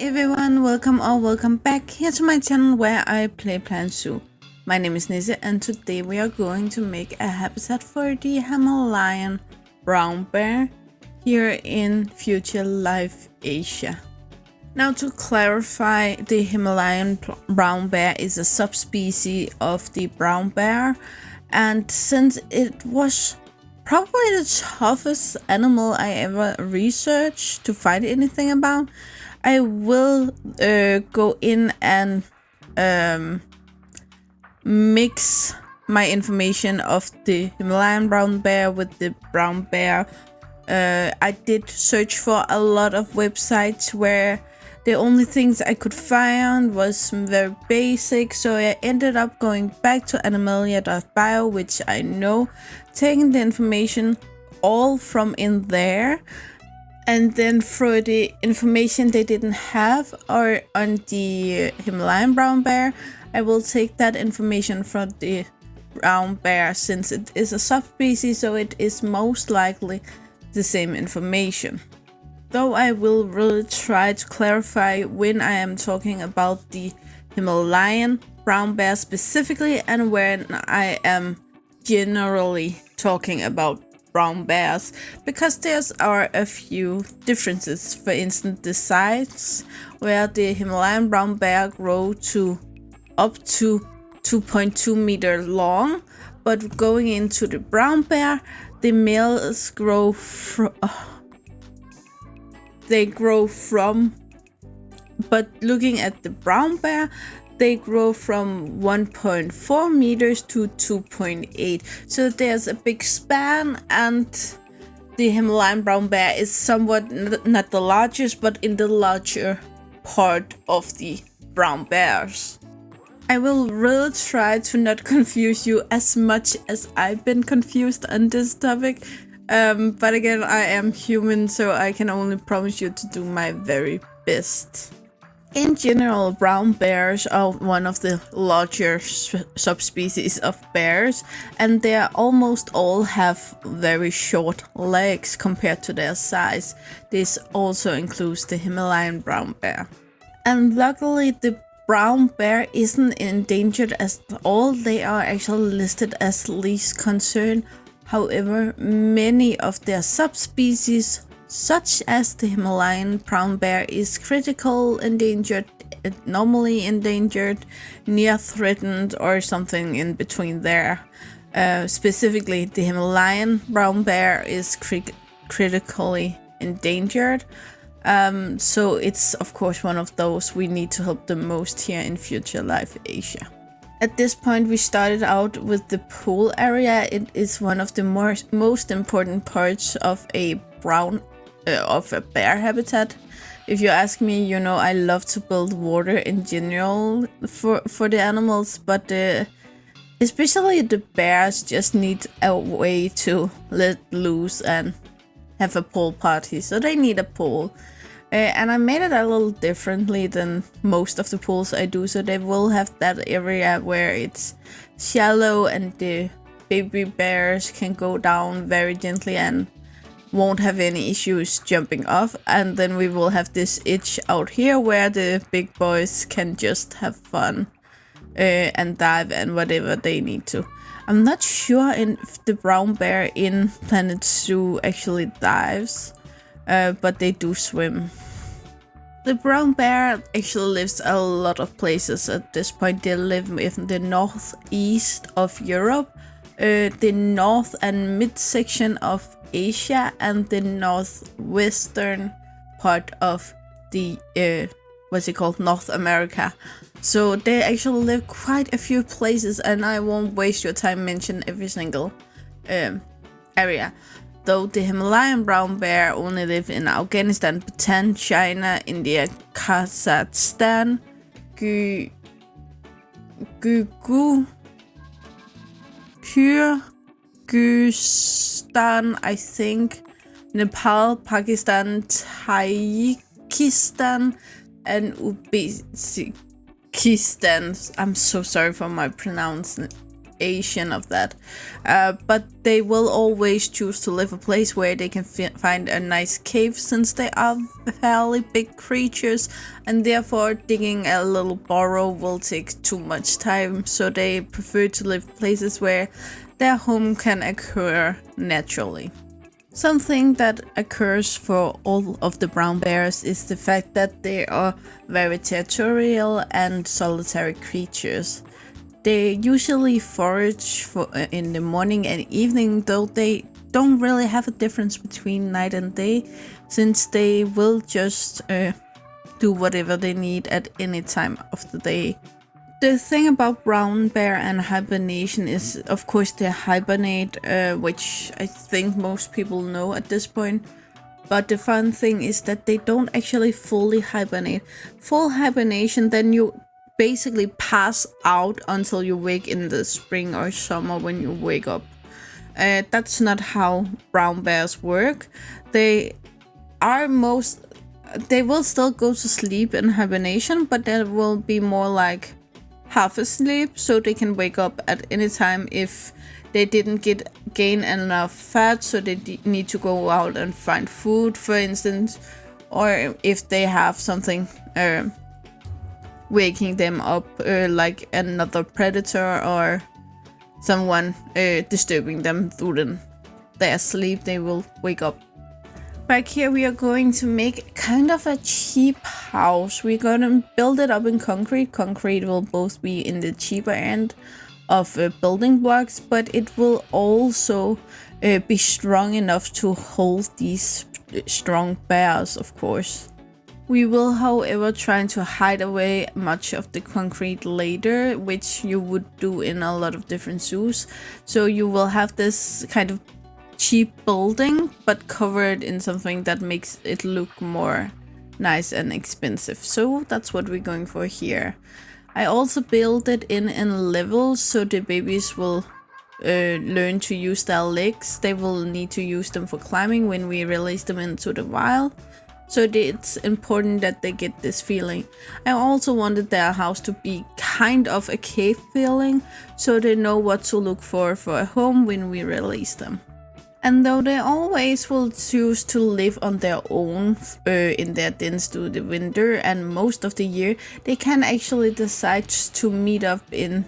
everyone, welcome back here to my channel where I play Plant Zoo. My name is Nisse and today we are going to make a habitat for the Himalayan brown bear here in Future Life Asia. Now to clarify, the Himalayan brown bear is a subspecies of the brown bear, and since it was probably the toughest animal I ever researched to find anything about, I will go in and mix my information of the Himalayan brown bear with the brown bear. I did search for a lot of websites where the only things I could find was very basic, so I ended up going back to animalia.bio, which I know, taking the information all from in there, and then for the information they didn't have or on the Himalayan brown bear, I will take that information from the brown bear since it is a subspecies, so it is most likely the same information. Though I will really try to clarify when I am talking about the Himalayan brown bear specifically and when I am generally talking about brown bears, because there are a few differences. For instance, the size, where the Himalayan brown bear grow to up to 2.2 meters long, but going into the brown bear, the males grow from, but looking at the brown bear, they grow from 1.4 meters to 2.8. So there's a big span, and the Himalayan brown bear is somewhat not the largest, but in the larger part of the brown bears. I will really try to not confuse you as much as I've been confused on this topic. But again, I am human, so I can only promise you to do my very best. In general, brown bears are one of the larger subspecies of bears, and they almost all have very short legs compared to their size. This also includes the Himalayan brown bear. And luckily, the brown bear isn't endangered at all. They are actually listed as least concern. However, many of their subspecies, such as the Himalayan brown bear, is critical endangered, normally endangered, near threatened, or something in between there. Specifically, the Himalayan brown bear is critically endangered. So it's of course one of those we need to help the most here in Future Life Asia. At this point, we started out with the pool area. It is one of the most important parts of a bear habitat. If you ask me, you know, I love to build water in general for the animals, but especially the bears just need a way to let loose and have a pool party, so they need a pool. And I made it a little differently than most of the pools I do, so they will have that area where it's shallow and the baby bears can go down very gently and won't have any issues jumping off. And then we will have this edge out here where the big boys can just have fun and dive and whatever they need to. I'm not sure if the brown bear in Planet Zoo actually dives, but they do swim. The brown bear actually lives a lot of places at this point. They live in the northeast of Europe, the north and mid section of Asia, and the northwestern part of the North America. So they actually live quite a few places, and I won't waste your time mention every single area. Though the Himalayan brown bear only live in Afghanistan, Bhutan, China, India, Kazakhstan, Kyrgyzstan, I think, Nepal, Pakistan, Tajikistan, and Uzbekistan. I'm so sorry for my pronunciation. variation of that. But they will always choose to live a place where they can find a nice cave, since they are fairly big creatures, and therefore digging a little burrow will take too much time. So they prefer to live places where their home can occur naturally. Something that occurs for all of the brown bears is the fact that they are very territorial and solitary creatures. They usually forage in the morning and evening, though they don't really have a difference between night and day, since they will just do whatever they need at any time of the day. The thing about brown bear and hibernation is, of course, they hibernate, which I think most people know at this point. But the fun thing is that they don't actually fully hibernate. Full hibernation, then you basically pass out until you wake in the spring or summer when you wake up. That's not how brown bears work. They will still go to sleep in hibernation, but that will be more like half asleep, so they can wake up at any time if they didn't gain enough fat, so they need to go out and find food, for instance, or if they have something waking them up, like another predator or someone disturbing them through their sleep, they will wake up. Back here we are going to make kind of a cheap house. We're gonna build it up in concrete. Concrete will both be in the cheaper end of building blocks, but it will also be strong enough to hold these strong bears, of course. We will, however, try to hide away much of the concrete later, which you would do in a lot of different zoos. So you will have this kind of cheap building, but covered in something that makes it look more nice and expensive. So that's what we're going for here. I also built it in levels, so the babies will learn to use their legs. They will need to use them for climbing when we release them into the wild. So it's important that they get this feeling. I also wanted their house to be kind of a cave feeling, so they know what to look for a home when we release them. And though they always will choose to live on their own in their dens through the winter and most of the year, they can actually decide to meet up in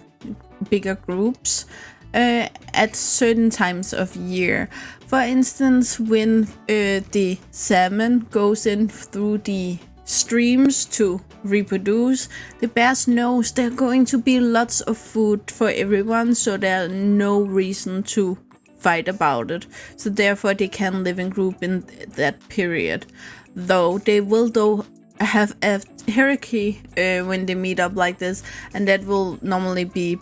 bigger groups at certain times of year. For instance, when the salmon goes in through the streams to reproduce, the bears knows there are going to be lots of food for everyone, so there's no reason to fight about it. So therefore they can live in group in that period. Though they will have a hierarchy when they meet up like this, and that will normally be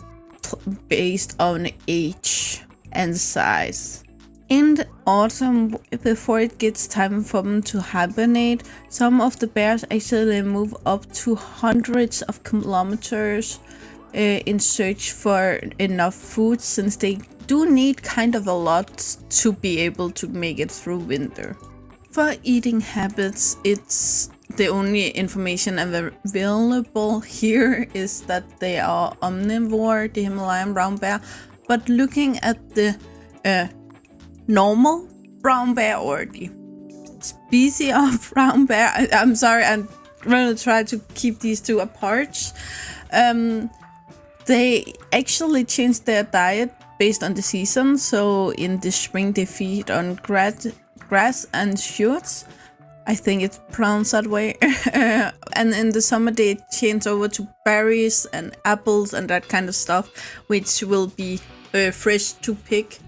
based on age and size. In the autumn, before it gets time for them to hibernate, some of the bears actually move up to hundreds of kilometers in search for enough food, since they do need kind of a lot to be able to make it through winter. For eating habits, it's the only information available here is that they are omnivore, the Himalayan brown bear. But looking at the normal brown bear, or the species of brown bear, I'm sorry, I'm gonna try to keep these two apart. They actually change their diet based on the season. So in the spring they feed on grass and shoots. I think it's pronounced that way. And in the summer they change over to berries and apples and that kind of stuff, which will be fresh to pick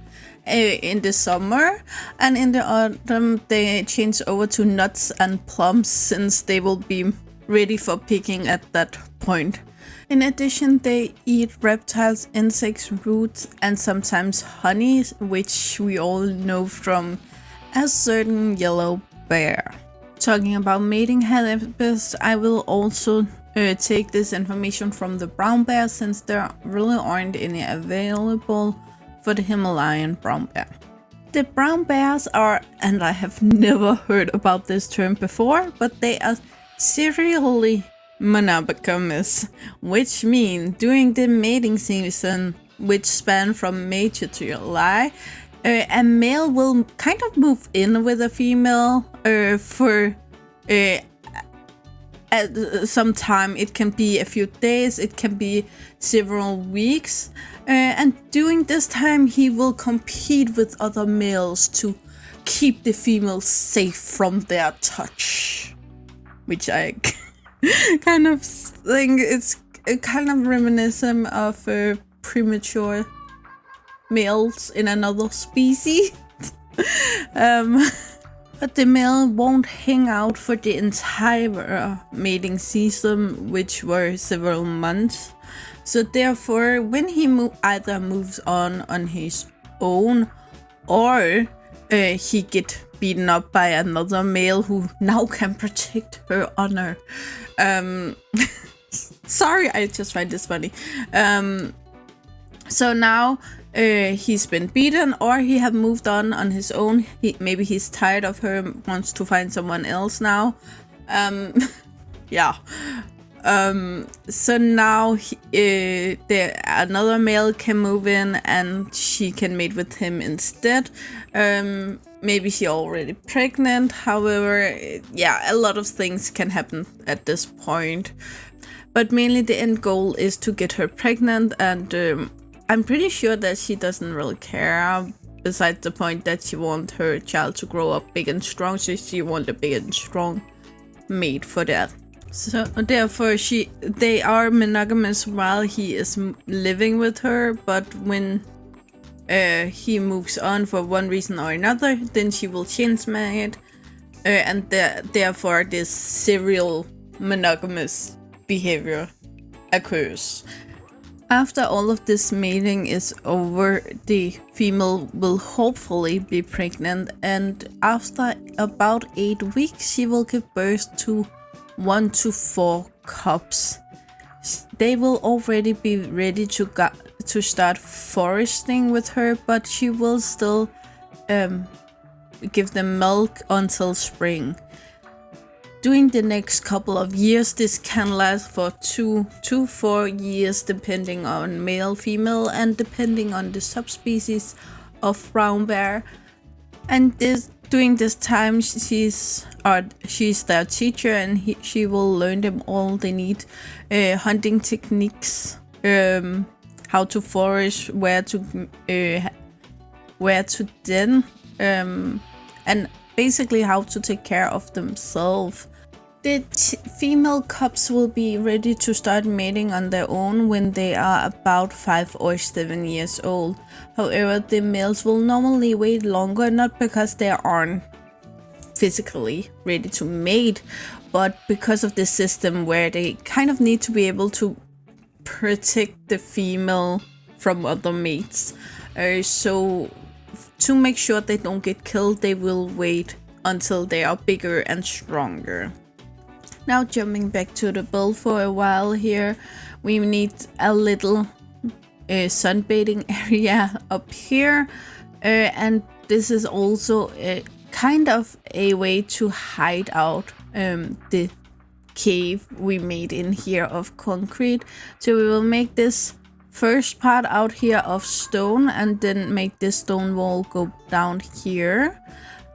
in the summer. And in the autumn they change over to nuts and plums, since they will be ready for picking at that point. In addition, they eat reptiles, insects, roots, and sometimes honey, which we all know from a certain yellow bear. Talking about mating habits, I will also take this information from the brown bear, since there really aren't any available for the Himalayan brown bear. The brown bears are, and I have never heard about this term before, but they are serially monogamous, which means during the mating season which span from May to July. A male will kind of move in with a female for some time. It can be a few days, it can be several weeks, and during this time he will compete with other males to keep the females safe from their touch, which I kind of think it's kind of reminiscent of premature males in another species. But the male won't hang out for the entire mating season, which were several months. So therefore, when he either moves on his own, or he get beaten up by another male who now can protect her honor. Sorry, I just find this funny. So now he's been beaten, or he have moved on his own. Maybe he's tired of her, wants to find someone else now. Yeah. So now another male can move in, and she can mate with him instead. Maybe she already pregnant. However, yeah, a lot of things can happen at this point. But mainly the end goal is to get her pregnant, and I'm pretty sure that she doesn't really care, besides the point that she wants her child to grow up big and strong, so she wants a big and strong mate for that. So therefore they are monogamous while he is living with her, but when he moves on for one reason or another, then she will change mate, and therefore this serial monogamous behavior occurs. After all of this mating is over, the female will hopefully be pregnant, and after about 8 weeks she will give birth to 1 to 4 cubs. They will already be ready to start foresting with her, but she will still give them milk until spring. During the next couple of years, this can last for 2 to 4 years, depending on male, female, and depending on the subspecies of brown bear. And during this time, she's their teacher, and she will learn them all they need, hunting techniques, how to forage, where to den, and basically how to take care of themselves. The female cubs will be ready to start mating on their own when they are about 5 or 7 years old. However, the males will normally wait longer, not because they aren't physically ready to mate, but because of the system where they kind of need to be able to protect the female from other mates. So to make sure they don't get killed, they will wait until they are bigger and stronger. Now jumping back to the build for a while here, we need a little sunbathing area up here, and this is also a kind of a way to hide out the cave we made in here of concrete. So we will make this first part out here of stone, and then make this stone wall go down here,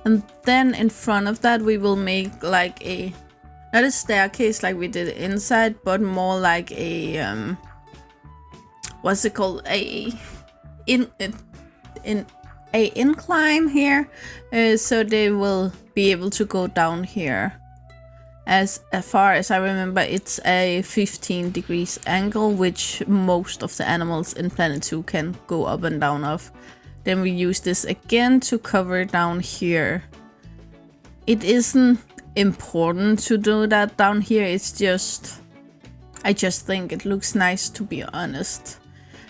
and then in front of that we will make like a, not a staircase like we did inside, but more like a what's it called, a incline here, so they will be able to go down here. As far as I remember, it's a 15 degrees angle, which most of the animals in Planet 2 can go up and down of. Then we use this again to cover down here. It isn't important to do that down here, it's just, I just think it looks nice, to be honest.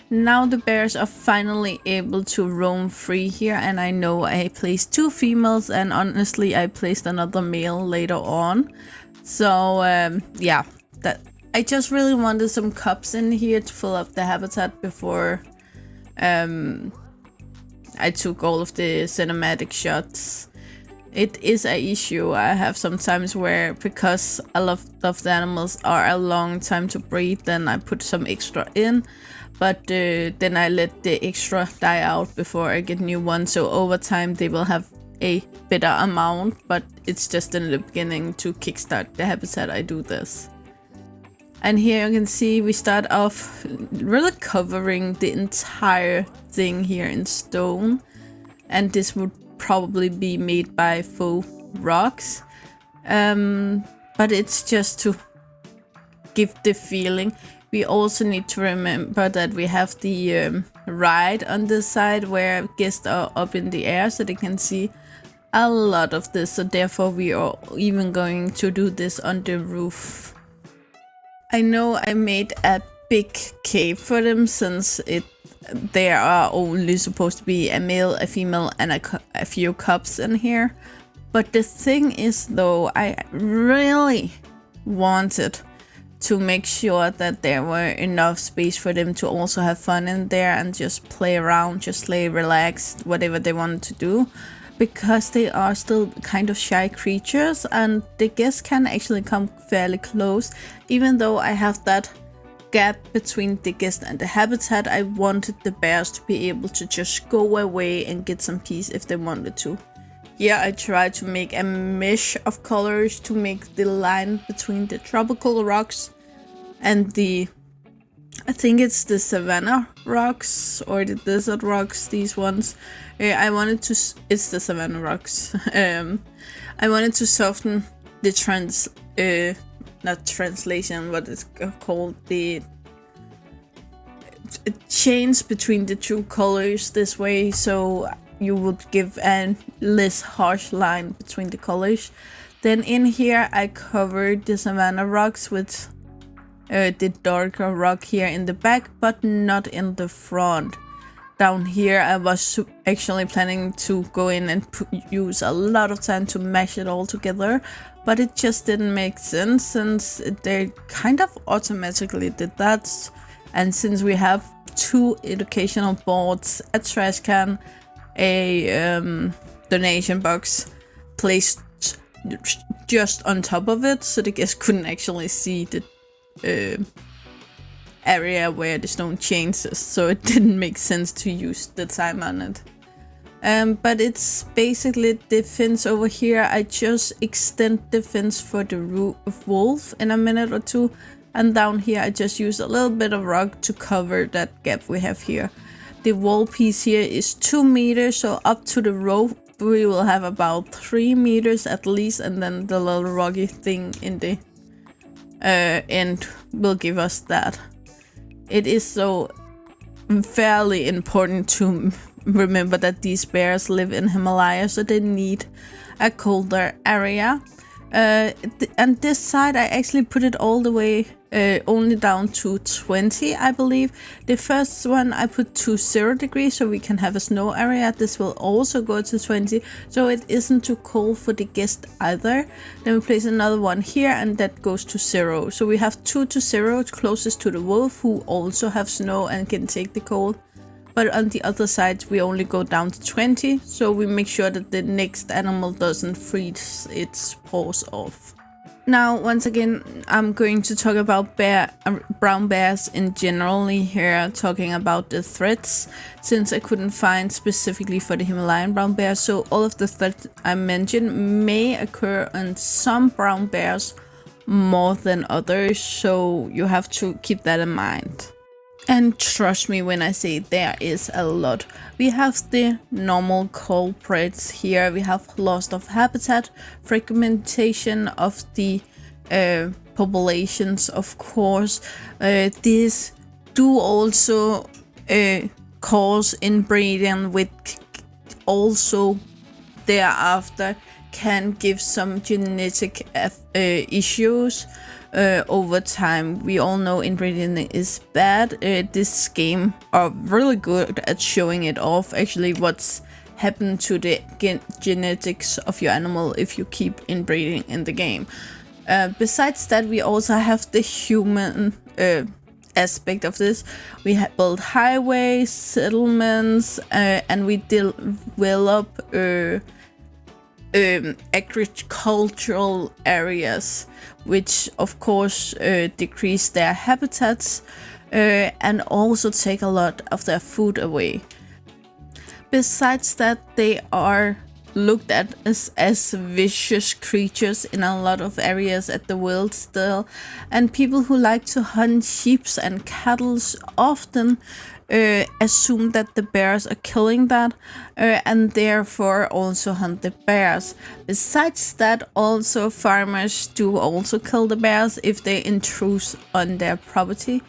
Now the bears are finally able to roam free here, and I know I placed 2 females, and honestly I placed another male later on. So yeah, that I just really wanted some cubs in here to fill up the habitat before I took all of the cinematic shots. it is an issue I have sometimes where, because a lot of the animals are a long time to breed, then I put some extra in, but then I let the extra die out before I get new ones, so over time they will have a better amount, but it's just in the beginning to kickstart the habitat I do this. And here you can see we start off really covering the entire thing here in stone, and this would probably be made by faux rocks, but it's just to give the feeling. We also need to remember that we have the ride on this side where guests are up in the air so they can see a lot of this, so therefore we are even going to do this on the roof. I know I made a big cave for them since there are only supposed to be a male, a female, and a few cubs in here. But the thing is though, I really wanted to make sure that there were enough space for them to also have fun in there and just play around, just lay relaxed, whatever they wanted to do. Because they are still kind of shy creatures and the guests can actually come fairly close. Even though I have that gap between the guest and the habitat, I wanted the bears to be able to just go away and get some peace if they wanted to. Here I tried to make a mesh of colors to make the line between the tropical rocks and the, I think it's the savanna rocks or the desert rocks, these ones. I wanted to, it's the savanna rocks. I wanted to soften the not translation, what it's called, the change between the two colors this way, so you would give a less harsh line between the colors. Then in here I covered the savanna rocks with the darker rock here in the back, but not in the front. Down here I was actually planning to go in and use a lot of time to mash it all together, but it just didn't make sense since they kind of automatically did that. And since we have 2 educational boards, a trash can, a donation box placed just on top of it, so the guests couldn't actually see the area where the stone changes, so it didn't make sense to use the time on it. But it's basically the fence over here. I just extend the fence for the wolf in a minute or two, and down here I just use a little bit of rock to cover that gap we have here. The wall piece here is 2 meters, so up to the roof we will have about 3 meters at least, and then the little rocky thing in the end will give us that. It is so fairly important to remember that these bears live in Himalaya, so they need a colder area. And this side I actually put it all the way only down to 20, I believe. The first one I put to 0 degrees so we can have a snow area. This will also go to 20, so it isn't too cold for the guest either. Then we place another one here and that goes to 0. So we have 2 to 0 closest to the wolf, who also have snow and can take the cold. But on the other side we only go down to 20, so we make sure that the next animal doesn't freeze its paws off. Now once again I'm going to talk about brown bears in general here, talking about the threats, since I couldn't find specifically for the Himalayan brown bear. So all of the threats I mentioned may occur on some brown bears more than others, so you have to keep that in mind. And trust me when I say there is a lot. We have the normal culprits here. We have loss of habitat, fragmentation of the populations, of course. These do also cause inbreeding, which also thereafter can give some genetic issues. Over time. We all know inbreeding is bad. This game are really good at showing it off, actually, what's happened to the genetics of your animal if you keep inbreeding in the game. Besides that, we also have the human aspect of this. We build highways, settlements, and we develop agricultural areas, which of course decrease their habitats and also take a lot of their food away. Besides that, they are looked at as vicious creatures in a lot of areas at the world still, and people who like to hunt sheep and cattle often assume that the bears are killing that and therefore also hunt the bears. Besides that, also farmers do also kill the bears if they intrude on their property.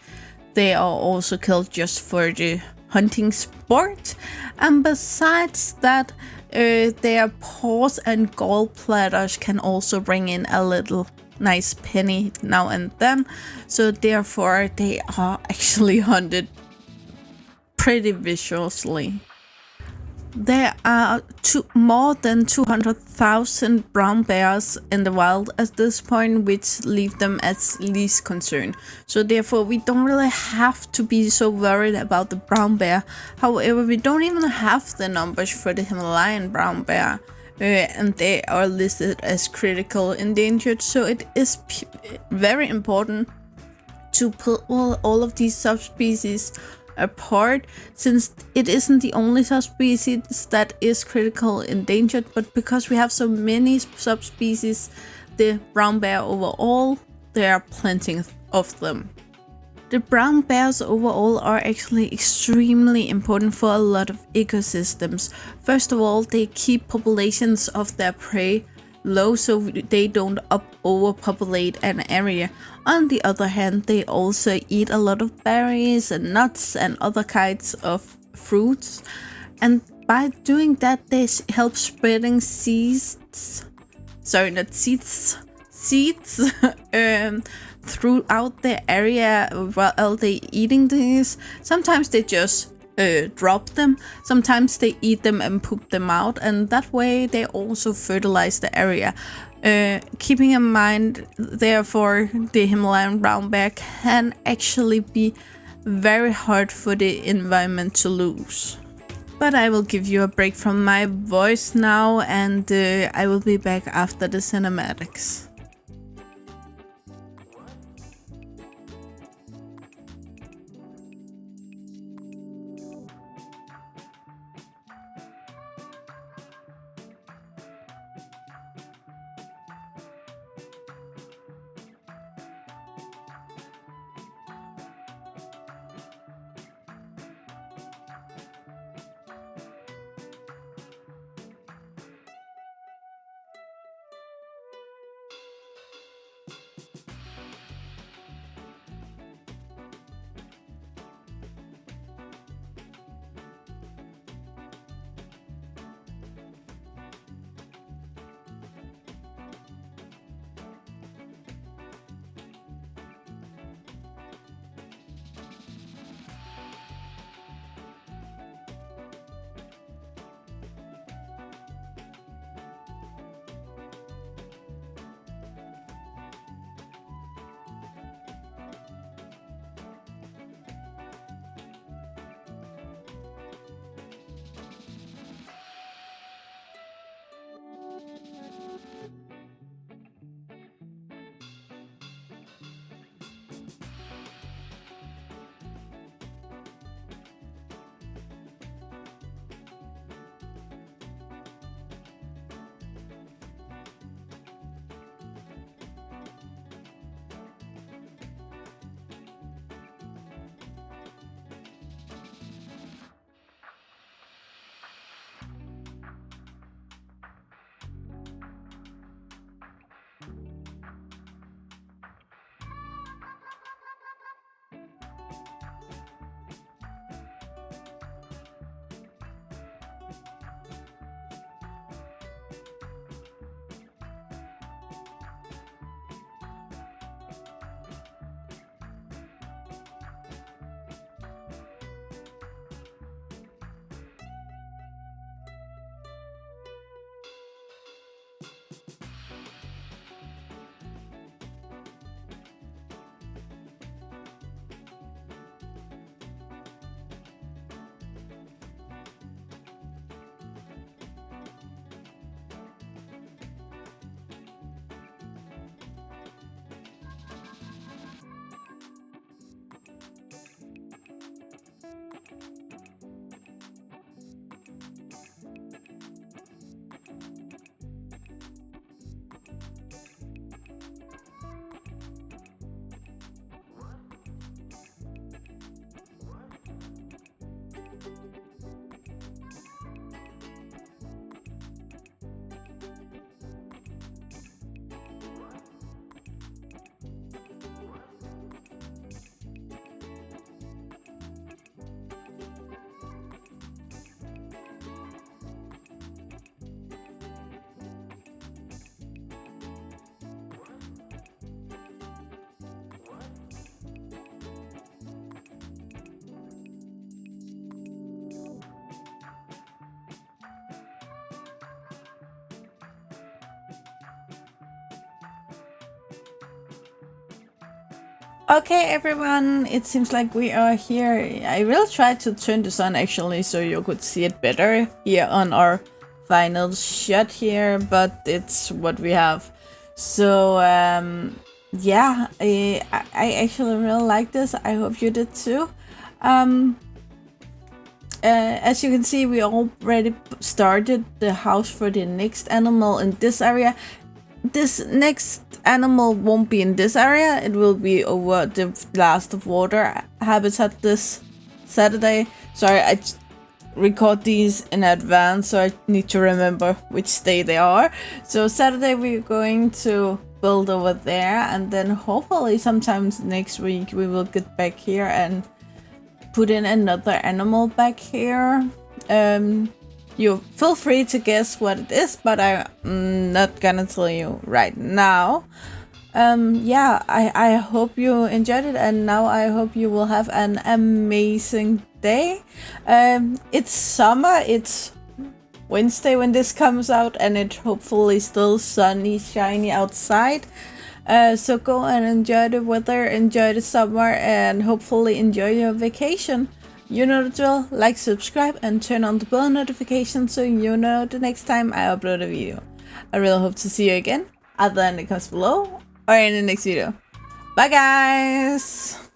They are also killed just for the hunting sport. And besides that, their paws and gallbladders can also bring in a little nice penny now and then. So therefore, they are actually hunted pretty viciously. There are more than 200,000 brown bears in the wild at this point, which leave them as least concern. So therefore, we don't really have to be so worried about the brown bear. However, we don't even have the numbers for the Himalayan brown bear. And they are listed as critical endangered. So it is very important to put all of these subspecies apart, since it isn't the only subspecies that is critical endangered, but because we have so many subspecies, the brown bear overall, there are plenty of them. The brown bears overall are actually extremely important for a lot of ecosystems. First of all, they keep populations of their prey low so they don't overpopulate an area. On the other hand, they also eat a lot of berries and nuts and other kinds of fruits, and by doing that they help spreading seeds throughout the area while they eating these. Sometimes they just drop them, sometimes they eat them and poop them out, and that way they also fertilize the area. Keeping in mind, therefore, the Himalayan brown bear can actually be very hard for the environment to lose. But I will give you a break from my voice now, and I will be back after the cinematics. Okay, everyone, it seems like we are here. I will try to turn the sun actually so you could see it better here on our final shot here, but it's what we have. So, yeah, I actually really like this. I hope you did too. As you can see, we already started the house for the next animal in this area. This next animal won't be in this area, it will be over the last of water habitat this Saturday. Sorry, I record these in advance, so I need to remember which day they are. So Saturday we're going to build over there, and then hopefully sometimes next week we will get back here and put in another animal back here. You feel free to guess what it is, but I'm not gonna tell you right now. Yeah, I hope you enjoyed it, and now I hope you will have an amazing day. It's summer, it's Wednesday when this comes out, and it hopefully still sunny, shiny outside. So go and enjoy the weather, enjoy the summer, and hopefully enjoy your vacation. You know the drill, like, subscribe, and turn on the bell notification so you know the next time I upload a video. I really hope to see you again, either in the comments below or in the next video. Bye guys!